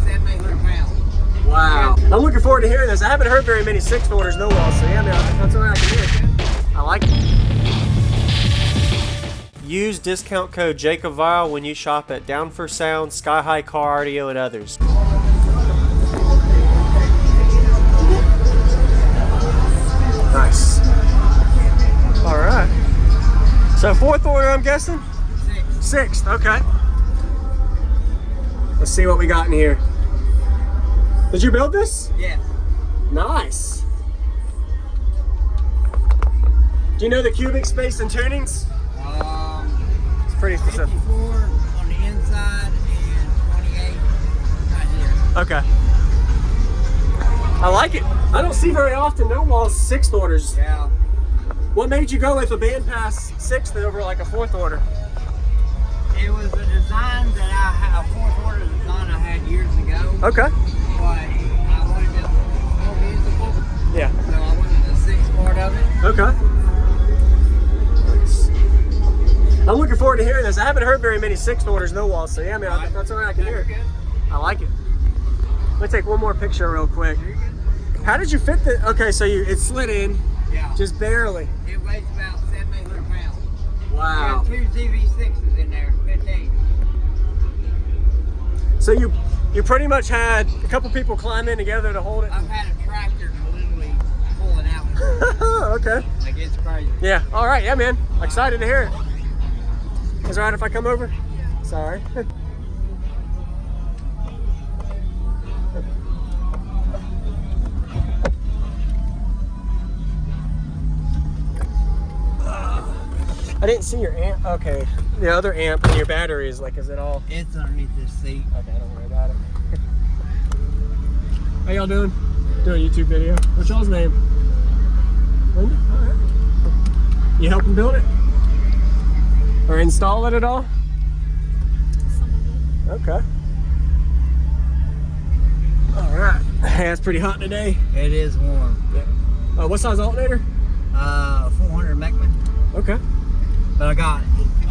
700 pounds. Wow. I'm looking forward to hearing this. I haven't heard very many 6th orders, no walls, so yeah, man, that's all I can hear. I like it. Use discount code JacobViral when you shop at Down for Sound, Sky High Car Audio, and others. Nice. All right. So 4th order, I'm guessing? 6th, okay. Let's see what we got in here. Did you build this? Yeah. Nice. Do you know the cubic space and tunings? It's pretty specific. 54 on the inside and 28 right here. Okay. I like it. I don't see very often no walls 6th orders. Yeah. What made you go with a Bandpass 6th over like a 4th order? It was a design that I had, a 4th order design I had years ago. Okay. But I wanted it more musical. Yeah. So I wanted the 6th part of it. Okay. Nice. I'm looking forward to hearing this. I haven't heard very many 6th orders no walls, so yeah, man, that's all I can hear. I like it. Let me take one more picture real quick. How did you fit the? Okay, so it slid in. Yeah. Just barely. It weighs about 700 pounds. Wow. We have 2 ZV6s in there, 15. So you pretty much had a couple people climb in together to hold it. I've had a tractor literally pulling out. Okay. Like, it's crazy. Yeah. All right. Yeah, man. Excited to hear it. Is it all right if I come over? Sorry. I didn't see your amp. Okay, the other amp and your battery is like, is it all? It's underneath this seat. Okay, don't worry about it. How y'all doing? Doing a YouTube video. What's y'all's name? Linda? All right. You helping build it? Or install it at all? Okay. All right. Hey, it's pretty hot today. It is warm. Yeah. What size alternator? 400 Meckman. Okay. But I got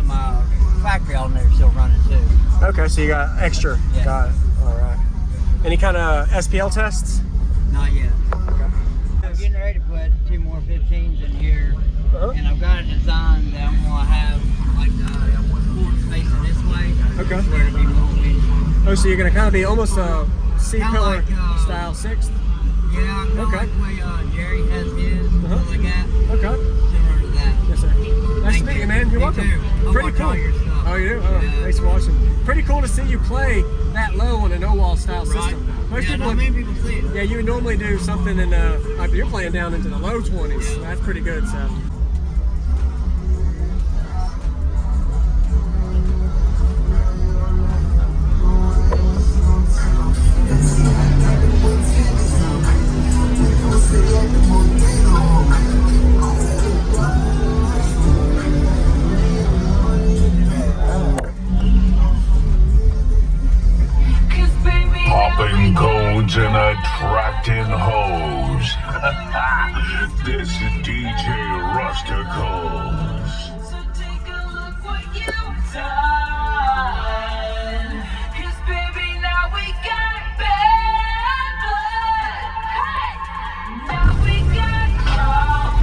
my factory alternator still running too. Okay, so you got extra. Yeah. Got it. All right. Any kind of SPL tests? Not yet. Okay. I'm getting ready to put 2 more 15s in here. Uh-huh. And I've got a design that I'm going to have like the facing this way. Okay. Where it'll be more wind. Oh, so you're going to kind of be almost a C-pillar like, style 6th? Yeah, kind of Okay. like the way Jerry has his, Uh-huh. something like that. Okay. Similar to that. Yes, sir. Nice to meet you, man. You're Me welcome. too. I Pretty watch cool. all your stuff. Oh, you do? Oh, Yeah. thanks for watching. Pretty cool to see you play that low on a no-wall style Right. system. Most Yeah, people not many people see it. yeah, you would normally do something in like you're playing down into the low 20s. So that's pretty good, so. Popping codes and attracting hoes. This is DJ Rusticles. So take a look what you've done. 'Cause baby, now we got bad blood. Hey! Now we got cause.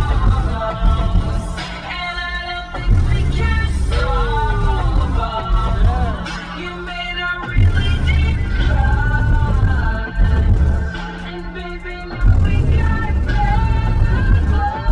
And I don't think we can solve them. You made a really deep cut. And baby, now we got bad blood.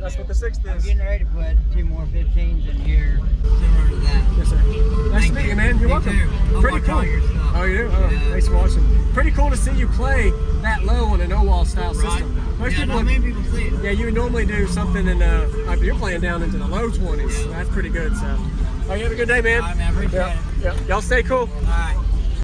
That's what the 6th I'm is. getting ready to put 2 more 15s in here, similar to that. Yes, sir. Nice Thank to meet you. you, man. You're Me welcome. too. I'll Pretty watch cool. all your stuff. Oh, you do? Oh, Yeah. thanks for watching. Pretty cool to see you play that low on a no-wall style Right. system. Most Yeah, people not many people see it. yeah, you would normally do something in, like you're playing down into the low 20s. So that's pretty good, so. Oh, you have a good day, man. All right, man. Appreciate Yeah. it. Yeah. Y'all stay cool. All right.